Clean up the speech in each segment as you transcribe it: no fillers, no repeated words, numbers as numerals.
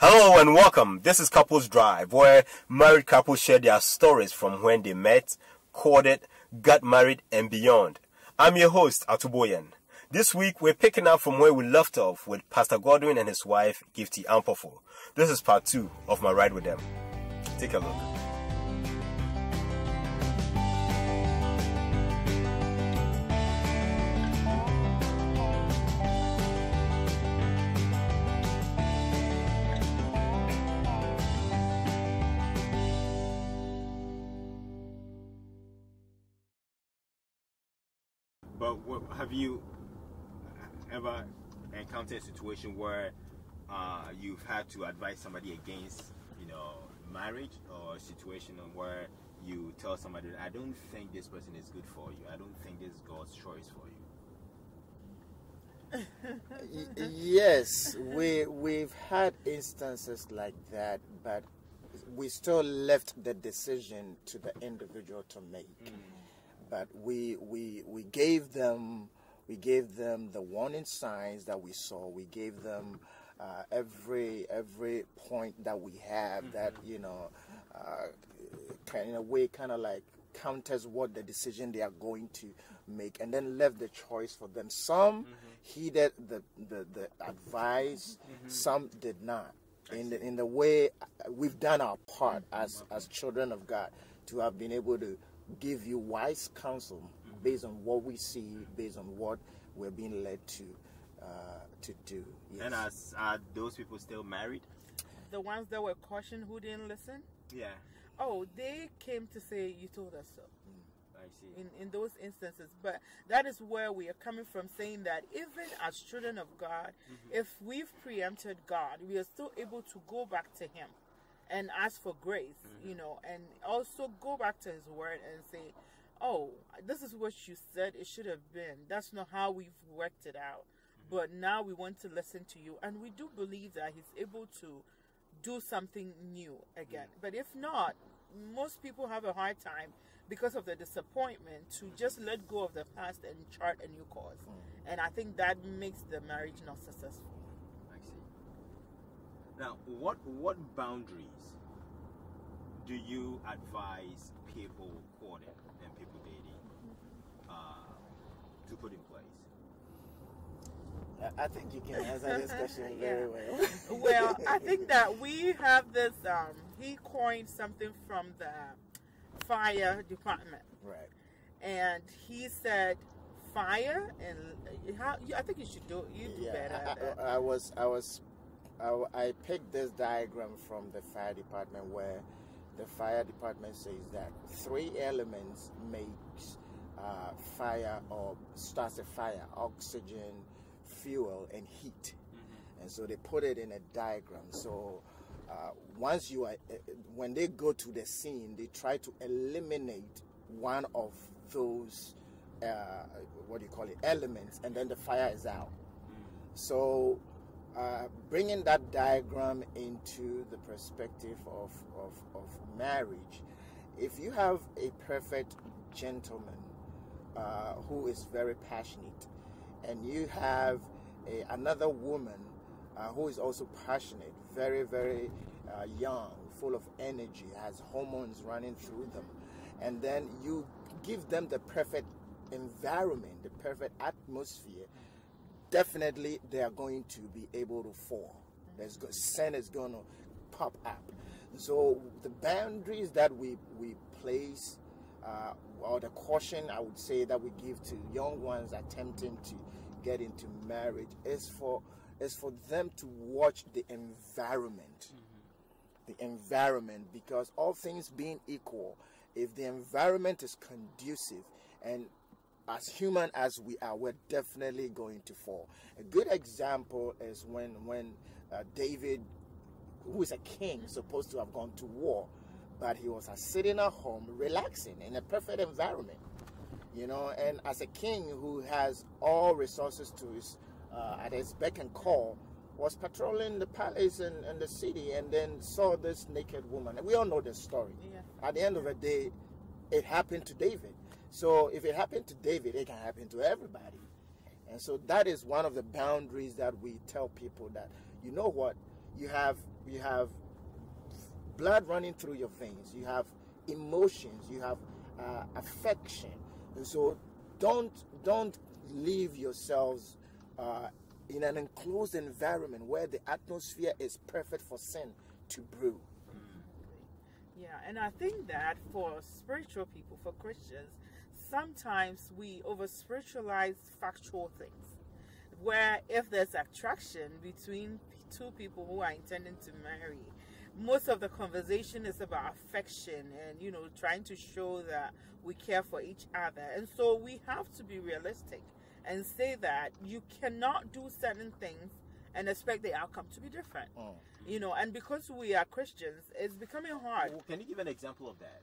Hello and welcome. This is Couples Drive, where married couples share their stories from when they met, courted, got married, and beyond. I'm your host, Atuboyan. This week, we're picking up from where we left off with Pastor Godwin and his wife, Gifty Ampofo. This is part 2 of my ride with them. Take a look. But have you ever encountered a situation where you've had to advise somebody against, marriage, or a situation where you tell somebody, I don't think this person is good for you. I don't think this is God's choice for you. Yes, we've had instances like that, but we still left the decision to the individual to make. But we gave them the warning signs that we saw. We gave them every point that we have that in a way kind of like counters what the decision they are going to make, and then left the choice for them. Some heeded the advice, some did not. In the way we've done our part as children of God to have been able to give you wise counsel based on what we see, based on what we're being led to do. Yes. And are those people still married? The ones that were cautioned who didn't listen? Yeah. Oh, they came to say, you told us so. I see. In those instances. But that is where we are coming from, saying that even as children of God, if we've preempted God, we are still able to go back to Him and ask for grace, and also go back to His word and say, oh, this is what you said it should have been. That's not how we've worked it out. But now we want to listen to you. And we do believe that He's able to do something new again. But if not, most people have a hard time because of the disappointment to just let go of the past and chart a new course. And I think that makes the marriage not successful. Now, what boundaries do you advise people courting and people dating to put in place? I think you can answer this question very well. Well, I think that we have this, he coined something from the fire department. Right. And he said, fire, and I think you should do better at that. I picked this diagram from the fire department, where the fire department says that 3 elements makes fire or starts a fire: oxygen, fuel, and heat. And so they put it in a diagram. So when they go to the scene, they try to eliminate one of those elements, and then the fire is out. So bringing that diagram into the perspective of marriage, if you have a perfect gentleman who is very passionate, and you have another woman who is also passionate, very, very young, full of energy, has hormones running through them, and then you give them the perfect environment, the perfect atmosphere, definitely they are going to be able to fall. Sin is going to pop up. So the boundaries that we place, or the caution I would say that we give to young ones attempting to get into marriage, is for them to watch the environment. The environment, because all things being equal, if the environment is conducive, and as human as we are, we're definitely going to fall. A good example is when David, who is a king, supposed to have gone to war, but he was sitting at home, relaxing in a perfect environment, and as a king who has all resources to his at his beck and call, was patrolling the palace and the city, and then saw this naked woman. And we all know the story. Yeah. At the end of the day, it happened to David. So if it happened to David, it can happen to everybody. And so that is one of the boundaries that we tell people, that, you know what, you have blood running through your veins. You have emotions. You have affection. And so don't leave yourselves in an enclosed environment where the atmosphere is perfect for sin to brew. Yeah, and I think that for spiritual people, for Christians, sometimes we over spiritualize factual things. Where if there's attraction between two people who are intending to marry, most of the conversation is about affection and, you know, trying to show that we care for each other. And so we have to be realistic and say that you cannot do certain things and expect the outcome to be different. You know, and because we are Christians, it's becoming hard. Well, can you give an example of that?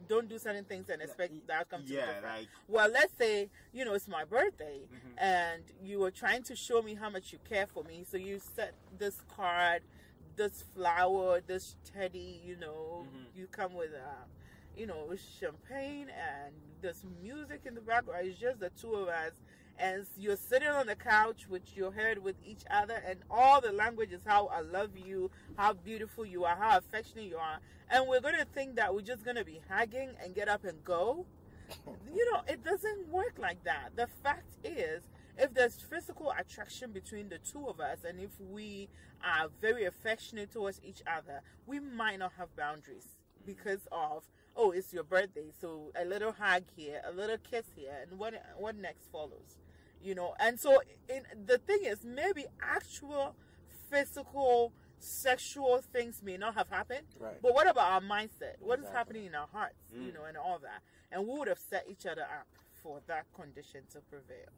Don't do certain things and expect the outcome to be different. Like, well, let's say, you know, it's my birthday and you were trying to show me how much you care for me. So you set this card, this flower, this teddy, you know, you come with, you know, champagne and there's music in the background. It's just the two of us. And you're sitting on the couch with your head with each other, and all the language is how I love you, how beautiful you are, how affectionate you are. And we're going to think that we're just going to be hugging and get up and go. You know, it doesn't work like that. The fact is, if there's physical attraction between the two of us, and if we are very affectionate towards each other, we might not have boundaries because of, oh, it's your birthday, so a little hug here, a little kiss here, and what next follows, you know? And so the thing is, maybe actual physical, sexual things may not have happened, but what about our mindset? What is happening in our hearts, you know, and all that? And we would have set each other up for that condition to prevail.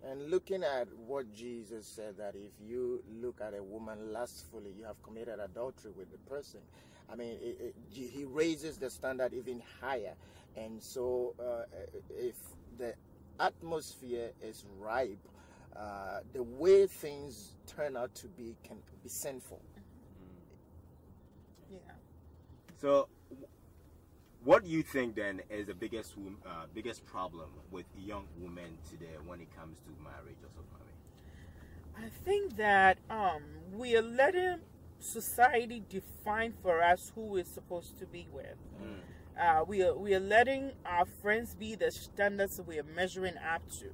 And looking at what Jesus said, that if you look at a woman lustfully, you have committed adultery with the person. I mean, he raises the standard even higher. And so if the atmosphere is ripe, the way things turn out to be can be sinful. Yeah. So what do you think then is the biggest problem with young women today when it comes to marriage or something? I think that we are letting society define for us who we're supposed to be with. We are letting our friends be the standards we are measuring up to.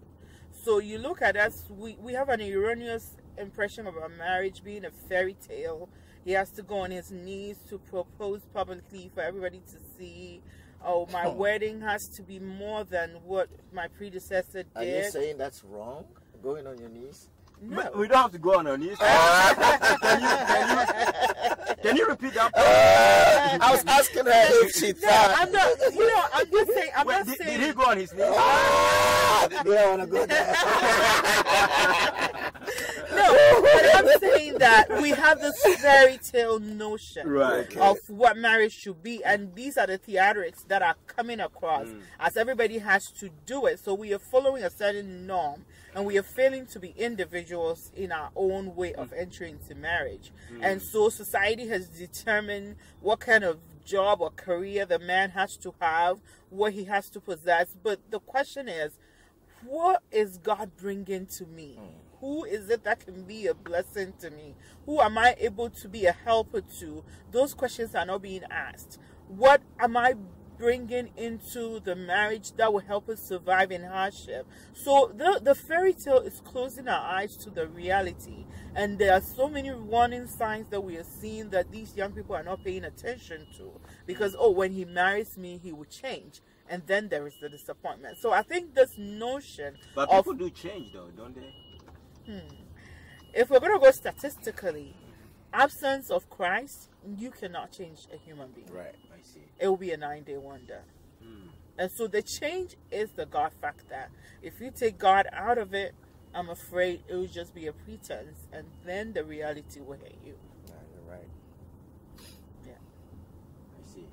So you look at us, we have an erroneous impression of our marriage being a fairy tale. He has to go on his knees to propose publicly for everybody to see. Oh, my wedding has to be more than what my predecessor did. Are you saying that's wrong? Going on your knees? No. But we don't have to go on our knees. Can you repeat that? I was asking her if she thought. I'm not, you know, I'm just saying, I'm not saying. Did he go on his knees? They don't want to go there. No, but I'm saying that we have this fairy tale notion of what marriage should be, and these are the theatrics that are coming across as everybody has to do it. So we are following a certain norm, and we are failing to be individuals in our own way of entering into marriage. And so society has determined what kind of job or career the man has to have, what he has to possess. But the question is, what is God bringing to me? Who is it that can be a blessing to me? Who am I able to be a helper to? Those questions are not being asked. What am I bringing into the marriage that will help us survive in hardship? So the fairy tale is closing our eyes to the reality. And there are so many warning signs that we are seeing that these young people are not paying attention to. Because, oh, when he marries me, he will change. And then there is the disappointment. So I think this notion But people do change though, don't they? If we're going to go statistically, absence of Christ, you cannot change a human being. Right. I see. It will be a 9-day wonder. And so the change is the God factor. If you take God out of it, I'm afraid it will just be a pretense, and then the reality will hit you. Yeah, you're right. Yeah. I see.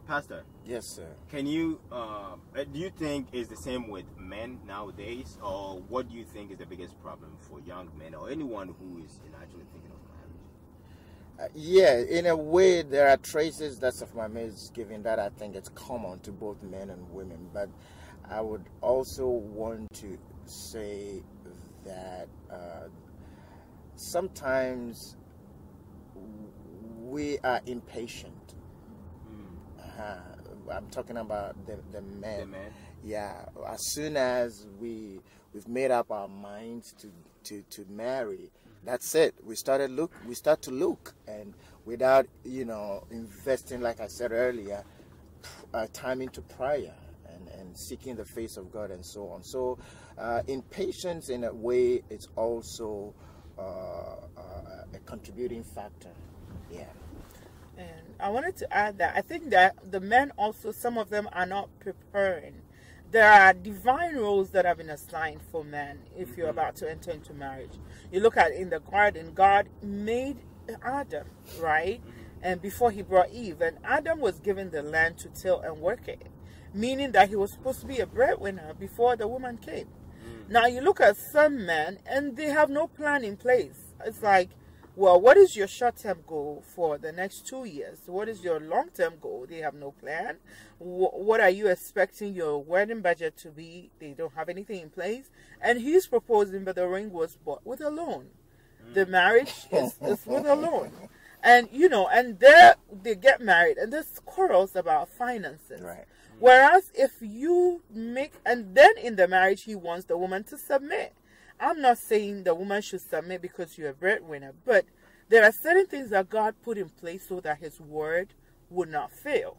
Pastor. Yes, sir. Can you, do you think it's the same with men nowadays, or what do you think is the biggest problem for young men or anyone who is actually thinking of marriage? Yeah, in a way, there are traces that's of my misgiving that I think it's common to both men and women. But I would also want to say that sometimes they are impatient. I'm talking about the men. The men. Yeah, as soon as we've made up our minds to marry, that's it. We start to look, and without investing, like I said earlier, time into prayer and seeking the face of God and so on. So, impatience in a way is also a contributing factor. Yeah. And I wanted to add that I think that the men also, some of them are not preparing. There are divine roles that have been assigned for men if you're about to enter into marriage. You look at in the garden, God made Adam, right? And before he brought Eve, and Adam was given the land to till and work it, meaning that he was supposed to be a breadwinner before the woman came. Now you look at some men and they have no plan in place. It's like, well, what is your short-term goal for the next 2 years? What is your long-term goal? They have no plan. What are you expecting your wedding budget to be? They don't have anything in place. And he's proposing, but the ring was bought with a loan. The marriage is with a loan. And, and there they get married and there's quarrels about finances. Right. Whereas if you and then in the marriage, he wants the woman to submit. I'm not saying the woman should submit because you're a breadwinner, but there are certain things that God put in place so that his word would not fail.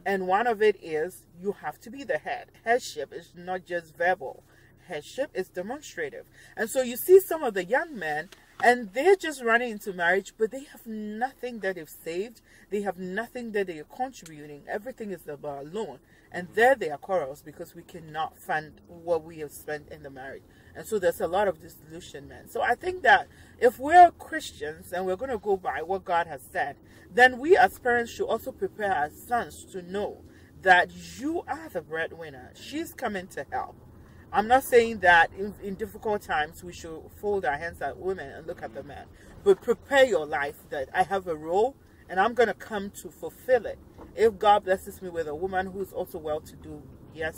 And one of it is you have to be the head. Headship is not just verbal. Headship is demonstrative. And so you see some of the young men, and they're just running into marriage, but they have nothing that they've saved. They have nothing that they are contributing. Everything is about a loan. And there they are quarrels because we cannot fund what we have spent in the marriage. And so there's a lot of disillusionment. So I think that if we're Christians and we're going to go by what God has said, then we as parents should also prepare our sons to know that you are the breadwinner. She's coming to help. I'm not saying that in difficult times we should fold our hands at women and look at the man. But prepare your life that I have a role and I'm going to come to fulfill it. If God blesses me with a woman who's also well-to-do, yes,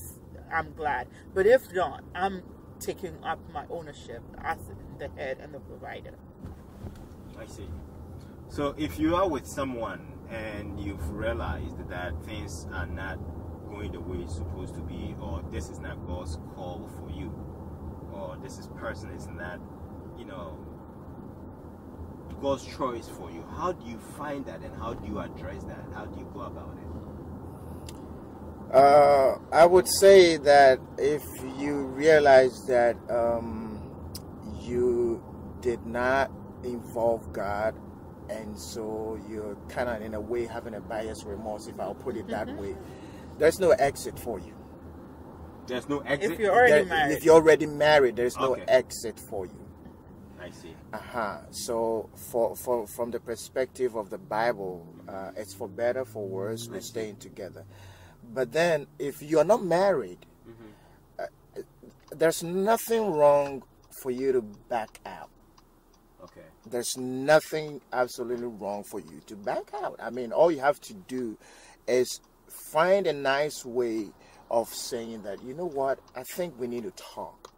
I'm glad. But if not, I'm taking up my ownership as the head and the provider. I see. So if you are with someone and you've realized that things are not going the way it's supposed to be, or this is not God's call for you, or this person is not, God's choice for you, how do you find that and how do you address that? How do you go about it? I would say that if you realize that you did not involve God, and so you're kind of in a way having a bias remorse, if I'll put it that way, there's no exit for you. There's no exit? If you're already married. If you're already married, there's no exit for you. I see. So from the perspective of the Bible, it's for better, for worse, we're staying together. But then if you're not married, there's nothing wrong for you to back out. Okay. There's nothing absolutely wrong for you to back out. I mean, all you have to do is find a nice way of saying that, you know what, I think we need to talk.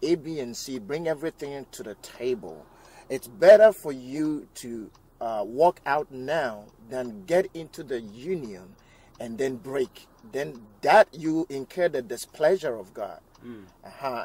A, B, and C, bring everything to the table. It's better for you to walk out now than get into the union and then break. Then that you incur the displeasure of God.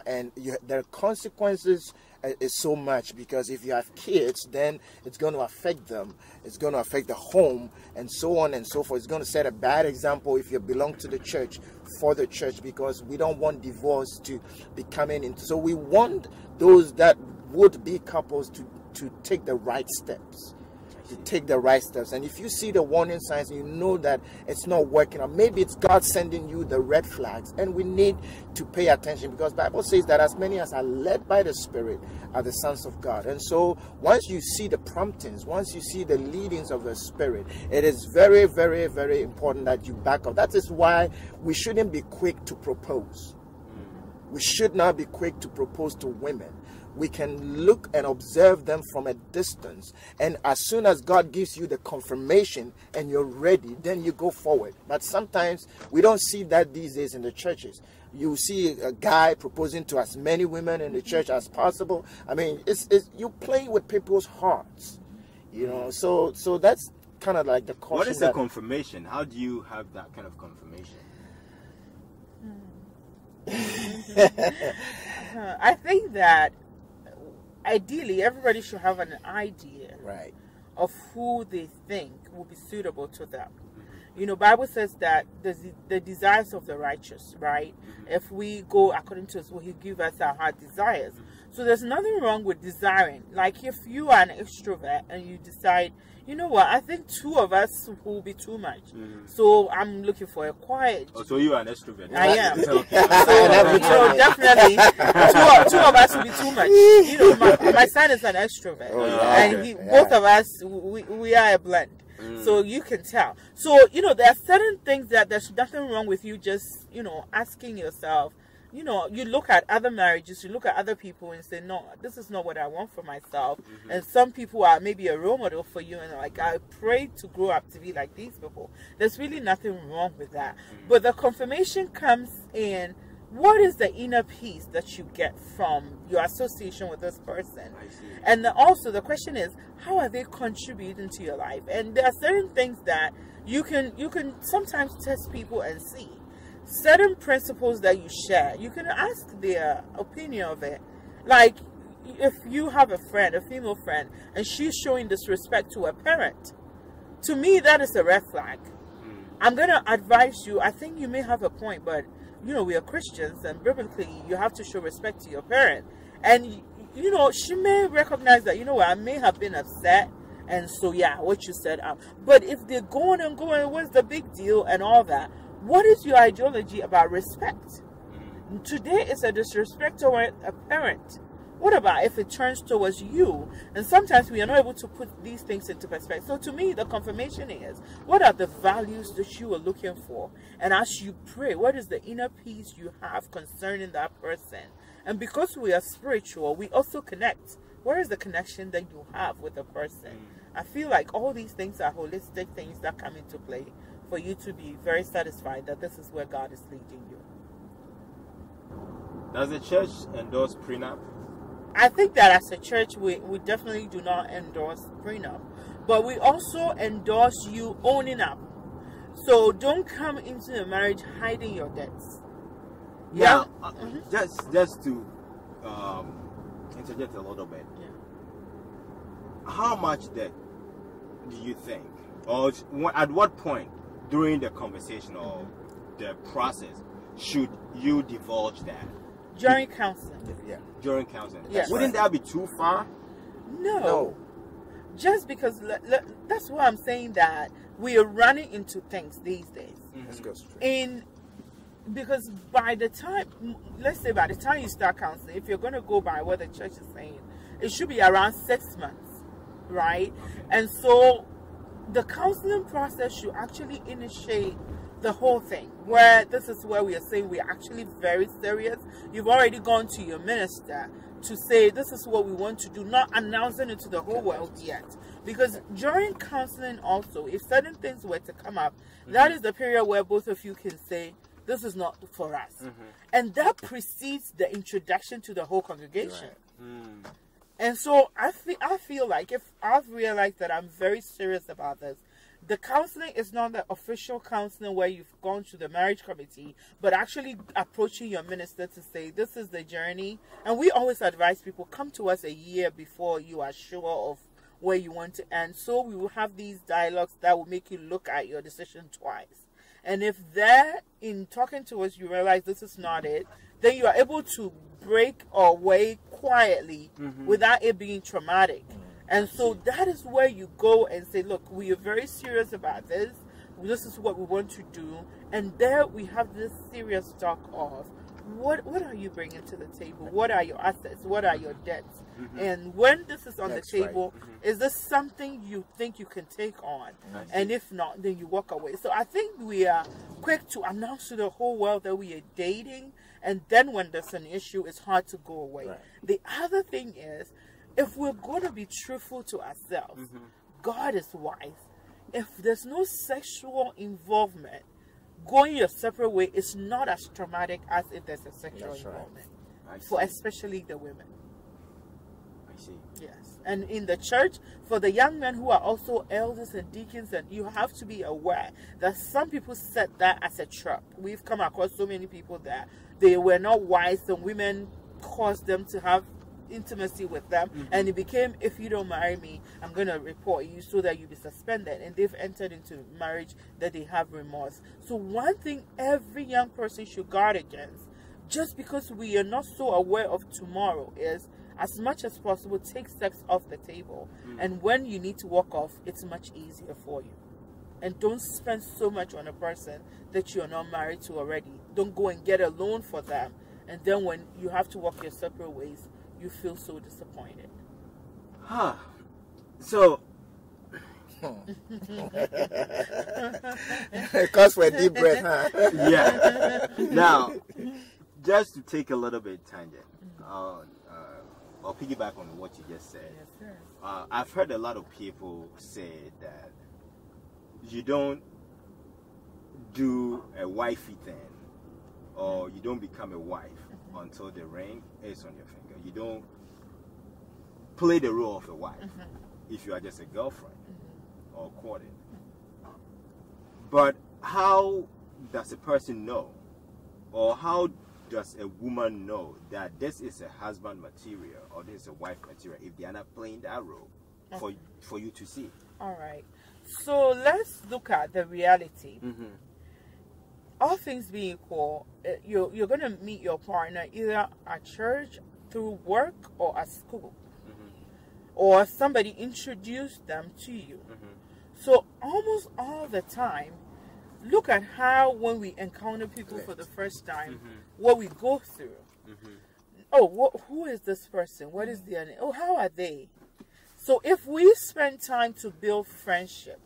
And the consequences is so much, because if you have kids, then it's going to affect them. It's going to affect the home and so on and so forth. It's going to set a bad example if you belong to the church, for the church, because we don't want divorce to be coming in. So we want those that would be couples to take the right steps. To take the right steps. And if you see the warning signs, you know that it's not working, or maybe it's God sending you the red flags, and we need to pay attention, because the Bible says that as many as are led by the Spirit are the sons of God. And so once you see the promptings, once you see the leadings of the Spirit, it is very, very, very important that you back up. That is why we shouldn't be quick to propose. We should not be quick to propose to women. We can look and observe them from a distance, and as soon as God gives you the confirmation and you're ready, then you go forward. But sometimes we don't see that these days in the churches. You see a guy proposing to as many women in the church as possible. I mean, it's you playing with people's hearts, so that's kind of like the caution. What is the confirmation? How do you have that kind of confirmation? I think that ideally everybody should have an idea Right. of who they think will be suitable to them. You know, Bible says that the desires of the righteous, right? If we go according to what He gives us our heart desires. So there's nothing wrong with desiring. Like if you are an extrovert and you decide, you know what, I think two of us will be too much. So I'm looking for a quiet. Oh, so you are an extrovert? I am. Okay. So, you know, definitely two of us will be too much. You know, my son is an extrovert. Oh, yeah. And Okay. both of us, we are a blend. So you can tell. So, you know, there are certain things that there's nothing wrong with you just, you know, asking yourself, you know, you look at other marriages, you look at other people and say, no, this is not what I want for myself. And some people are maybe a role model for you, and like, I pray to grow up to be like these people. There's really nothing wrong with that. But the confirmation comes in, what is the inner peace that you get from your association with this person? And also the question is, how are they contributing to your life? And there are certain things that you can sometimes test people and see. Certain principles that you share, you can ask their opinion of it. Like if you have a friend, a female friend, and she's showing disrespect to a parent, to me that is a red flag. I'm going to advise you, I think you may have a point, but you know, we are Christians, and biblically you have to show respect to your parent. And you know, she may recognize that, you know what, I may have been upset, and so yeah, what you said, but if they're going and going, what's the big deal and all that? What is your ideology about respect? Today it's a disrespect toward a parent. What about if it turns towards you? And sometimes we are not able to put these things into perspective. So to me, the confirmation is, what are the values that you are looking for? And as you pray, what is the inner peace you have concerning that person? And because we are spiritual, we also connect. Where is the connection that you have with a person? I feel like all these things are holistic things that come into play for you to be very satisfied that this is where God is leading you. Does the church endorse prenup? I think that as a church, we definitely do not endorse prenup. But we also endorse you owning up. So don't come into a marriage hiding your debts. Yeah. Just to interject a little bit. Yeah. How much debt do you think, or at what point during the conversation or the process should you divulge that? During counseling. Yeah. During counseling. Yes. Wouldn't that be too far? No. Just because that's why I'm saying that we are running into things these days. Let's go straight. Because by the time, let's say by the time you start counseling, if you're going to go by what the church is saying, it should be around 6 months, right? Okay. And so the counseling process should actually initiate the whole thing, where this is where we are saying we're actually very serious. You've already gone to your minister to say this is what we want to do, not announcing it to the whole world yet. Because during counseling also, if certain things were to come up, that is the period where both of you can say, this is not for us. And that precedes the introduction to the whole congregation. Right. And so I feel like if I've realized that I'm very serious about this, the counseling is not the official counseling where you've gone to the marriage committee, but actually approaching your minister to say, this is the journey. And we always advise people, come to us a year before you are sure of where you want to end. So we will have these dialogues that will make you look at your decision twice. And if there, in talking to us, you realize this is not it, then you are able to break away quietly without it being traumatic. And so that is where you go and say, look, we are very serious about this. This is what we want to do. And there we have this serious talk of what are you bringing to the table? What are your assets? What are your debts? And when this is on the table, is this something you think you can take on? And if not, then you walk away. So I think we are quick to announce to the whole world that we are dating. And then when there's an issue, it's hard to go away. Right. The other thing is, if we're going to be truthful to ourselves, God is wise. If there's no sexual involvement, going your separate way is not as traumatic as if there's a sexual involvement. Right. For especially the women. I see. Yes. And in the church, for the young men who are also elders and deacons, and you have to be aware that some people set that as a trap. We've come across so many people that they were not wise, and women caused them to have intimacy with them, and it became, if you don't marry me, I'm going to report you so that you be suspended, and they've entered into marriage that they have remorse. So one thing every young person should guard against, just because we are not so aware of tomorrow, is as much as possible take sex off the table, and when you need to walk off, it's much easier for you. And don't spend so much on a person that you're not married to already. Don't go and get a loan for them, and then when you have to walk your separate ways, you feel so disappointed. So It calls for a deep breath, huh? yeah. Now, just to take a little bit tangent, I'll piggyback on what you just said. Yes, sir. I've heard a lot of people say that you don't do a wifey thing, or you don't become a wife until the ring is on your finger. You don't play the role of a wife if you are just a girlfriend or courting. But how does a person know, or how does a woman know that this is a husband material or this is a wife material if they are not playing that role for you to see? All right. So let's look at the reality. All things being equal, you're going to meet your partner either at church, through work, or at school. Or somebody introduced them to you. So almost all the time, look at how when we encounter people for the first time, what we go through. Oh, who is this person? What is their name? Oh, how are they? So if we spend time to build friendship,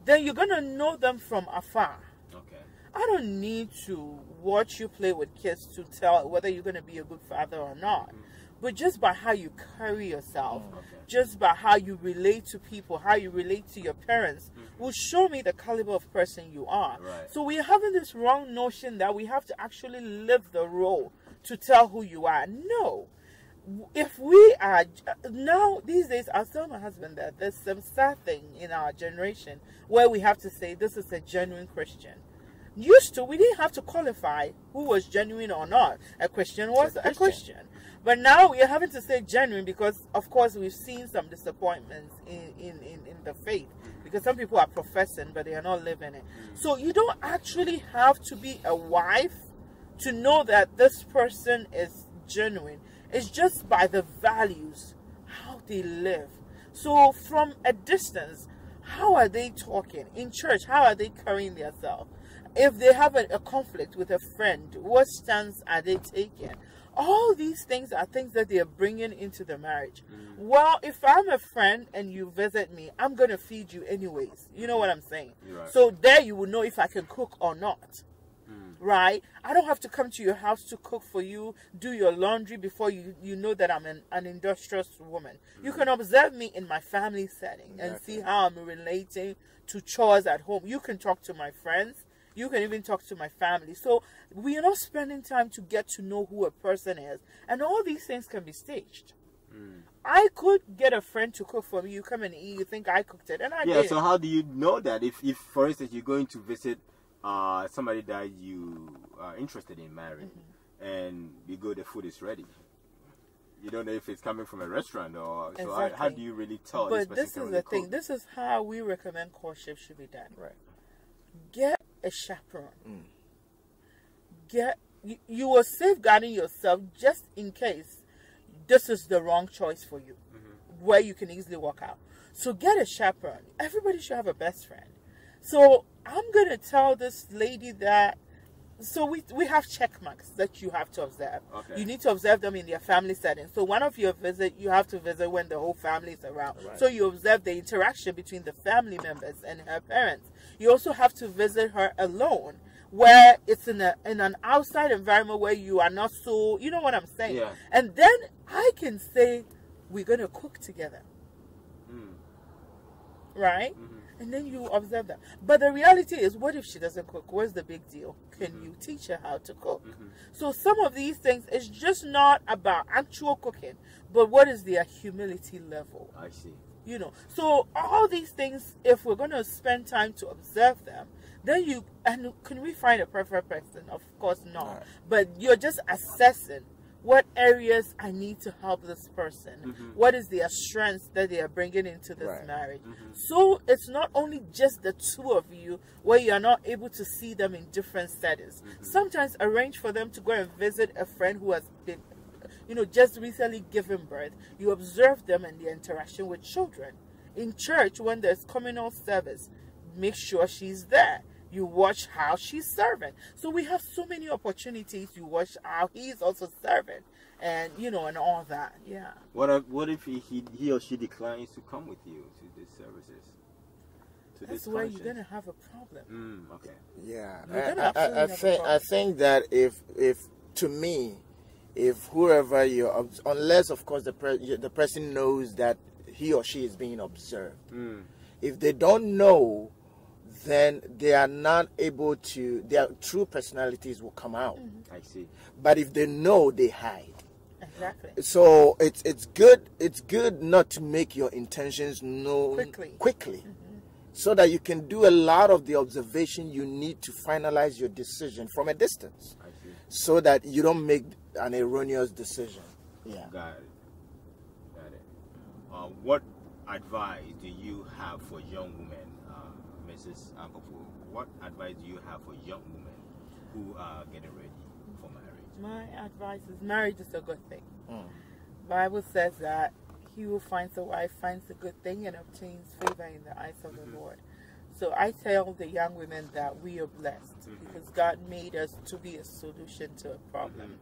then you're going to know them from afar. Okay. I don't need to watch you play with kids to tell whether you're going to be a good father or not. But just by how you carry yourself, just by how you relate to people, how you relate to your parents, will show me the caliber of person you are. Right. So we're having this wrong notion that we have to actually live the role to tell who you are. No. If we are, now these days, I'll tell my husband that there's some sad thing in our generation where we have to say this is a genuine Christian. Used to, we didn't have to qualify who was genuine or not. A Christian was a Christian. But now we are having to say genuine because, of course, we've seen some disappointments in the faith. Because some people are professing, but they are not living it. So you don't actually have to be a wife to know that this person is genuine. It's just by the values, how they live. So from a distance, how are they talking? In church, how are they carrying themselves? If they have a conflict with a friend, what stance are they taking? All these things are things that they are bringing into the marriage. Well, if I'm a friend and you visit me, I'm going to feed you anyways. You know what I'm saying? Right. So there you will know if I can cook or not. Right? I don't have to come to your house to cook for you, do your laundry before you know that I'm an industrious woman. You can observe me in my family setting and see how I'm relating to chores at home. You can talk to my friends. You can even talk to my family. So we are not spending time to get to know who a person is. And all these things can be staged. I could get a friend to cook for me. You come and eat. You think I cooked it. And I did. So how do you know that? If for instance, you're going to visit somebody that you are interested in marrying, and you go, the food is ready. You don't know if it's coming from a restaurant or so. Exactly. How do you really tell? But this is the thing. This is how we recommend courtship should be done. Right. Get a chaperone. You are safeguarding yourself just in case this is the wrong choice for you, where you can easily walk out. So get a chaperone. Everybody should have a best friend. So I'm going to tell this lady that, so we have check marks that you have to observe. Okay. You need to observe them in their family setting. So one of your visit, you have to visit when the whole family is around. Right. So you observe the interaction between the family members and her parents. You also have to visit her alone, where it's in an outside environment where you are not so, you know what I'm saying? Yeah. And then I can say, we're going to cook together. Right? and then you observe that. But the reality is, what if she doesn't cook? What's the big deal? Can you teach her how to cook? So some of these things, it's just not about actual cooking, but what is their humility level? I see. You know, so all these things, if we're going to spend time to observe them, then and can we find a perfect person? Of course not. Right. But you're just assessing what areas I need to help this person. What is their strengths that they are bringing into this Right. marriage? So it's not only just the two of you where you are not able to see them in different settings. Sometimes arrange for them to go and visit a friend who has been, just recently given birth. You observe them and their interaction with children. In church, when there's communal service, make sure she's there. You watch how she's serving. So we have so many opportunities. You watch how he's also serving, and and all that. Yeah. What if he or she declines to come with you to these services? That's where you're gonna have a problem. Okay. Yeah, You're gonna absolutely have a problem. I think that if whoever unless of course the person knows that he or she is being observed. If they don't know, then they are not able to. Their true personalities will come out. I see. But if they know, they hide. Exactly. So it's good. It's good not to make your intentions known quickly. So that you can do a lot of the observation you need to finalize your decision from a distance. I see. So that you don't make an erroneous decision. Yeah. Got it. What advice do you have for young women, Mrs. Ampofo? What advice do you have for young women who are getting ready for marriage? My advice is marriage is a good thing. Bible says that he who finds a wife finds a good thing and obtains favor in the eyes of the Lord. So I tell the young women that we are blessed because God made us to be a solution to a problem.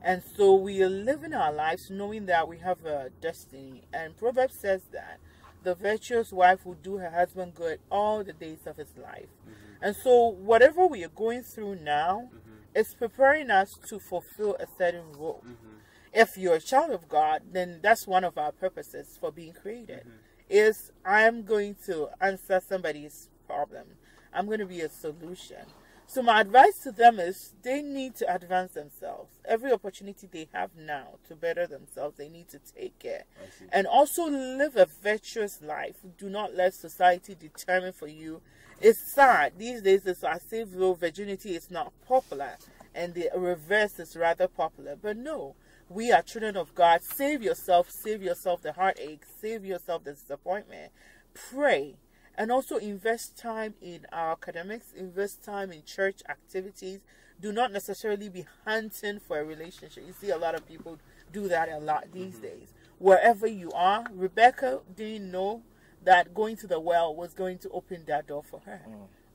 And so we are living our lives knowing that we have a destiny. And Proverbs says that the virtuous wife will do her husband good all the days of his life. And so whatever we are going through now is preparing us to fulfill a certain role. If you're a child of God, then that's one of our purposes for being created. Is I'm going to answer somebody's problem. I'm going to be a solution. So my advice to them is they need to advance themselves. Every opportunity they have now to better themselves, they need to take it. And also live a virtuous life. Do not let society determine for you. It's sad. These days it's as if though virginity is not popular and the reverse is rather popular. But no, we are children of God. Save yourself the heartache, save yourself the disappointment. Pray. And also invest time in our academics, invest time in church activities. Do not necessarily be hunting for a relationship. You see a lot of people do that a lot these days. Wherever you are, Rebecca didn't know that going to the well was going to open that door for her.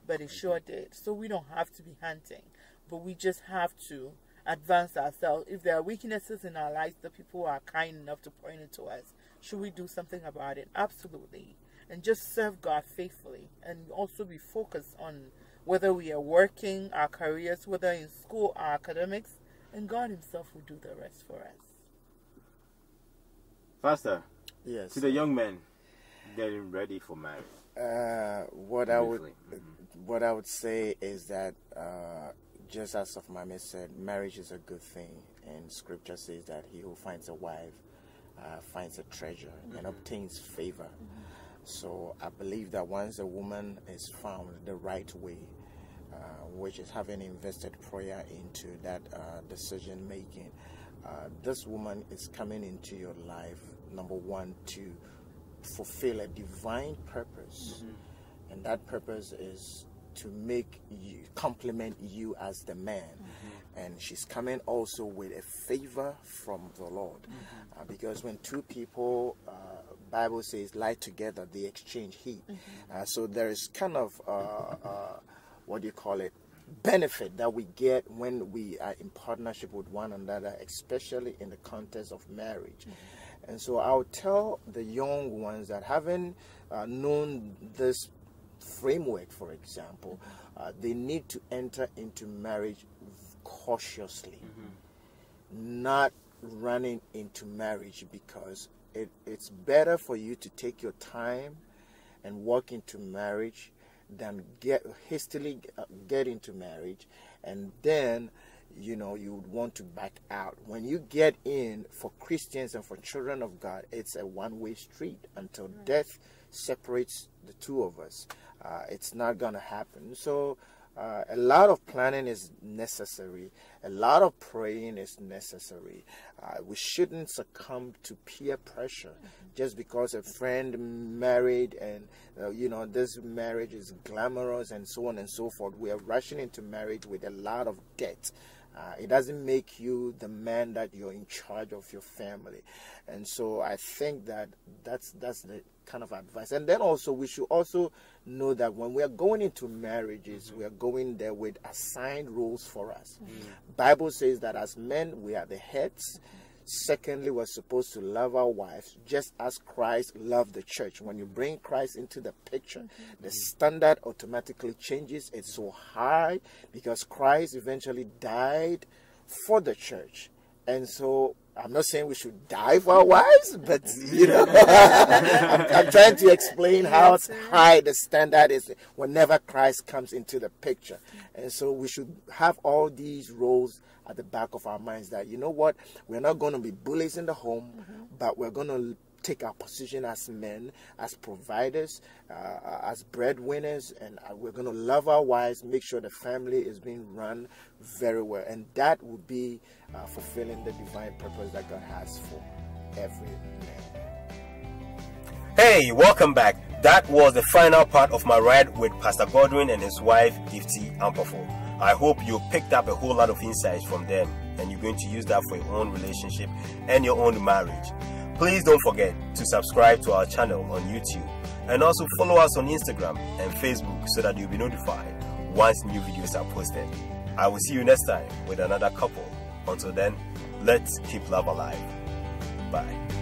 But it sure did. So we don't have to be hunting. But we just have to advance ourselves. If there are weaknesses in our lives, the people are kind enough to point it to us. Should we do something about it? Absolutely. And just serve God faithfully, and also be focused on whether we are working, our careers, whether in school, our academics, and God himself will do the rest for us. Pastor, Yes. to the young men getting ready for marriage. What I would say is that just as of Mame said, marriage is a good thing, and Scripture says that he who finds a wife finds a treasure and obtains favor. So I believe that once a woman is found the right way, which is having invested prayer into that decision making, this woman is coming into your life, number one, to fulfill a divine purpose. And that purpose is to make you, complement you as the man. And she's coming also with a favor from the Lord. Because when two people, Bible says, lie together, they exchange heat. So there is kind of, what do you call it, benefit that we get when we are in partnership with one another, especially in the context of marriage. And so I'll tell the young ones that haven't known this framework, for example, they need to enter into marriage cautiously, not running into marriage, because it's better for you to take your time and walk into marriage than hastily get into marriage, and then you would want to back out. When you get in, for Christians and for children of God, it's a one-way street until death separates the two of us. It's not gonna happen. So a lot of planning is necessary. A lot of praying is necessary. We shouldn't succumb to peer pressure just because a friend married and this marriage is glamorous and so on and so forth. We are rushing into marriage with a lot of debt. It doesn't make you the man that you're in charge of your family. And so I think that that's the kind of advice. And then also we should also know that when we are going into marriages, we are going there with assigned roles for us. Bible says that as men, we are the heads. Secondly, we're supposed to love our wives just as Christ loved the church. When you bring Christ into the picture, the standard automatically changes. It's so high because Christ eventually died for the church. And so I'm not saying we should die for our wives, but I'm trying to explain how high the standard is whenever Christ comes into the picture. And so we should have all these roles at the back of our minds that, we're not going to be bullies in the home, but we're going to take our position as men, as providers, as breadwinners, and we're going to love our wives, make sure the family is being run very well. And that will be fulfilling the divine purpose that God has for every man. Hey, welcome back. That was the final part of my ride with Pastor Godwin and his wife, Gifty Ampofo. I hope you picked up a whole lot of insights from them, and you're going to use that for your own relationship and your own marriage. Please don't forget to subscribe to our channel on YouTube, and also follow us on Instagram and Facebook so that you'll be notified once new videos are posted. I will see you next time with another couple. Until then, let's keep love alive. Bye.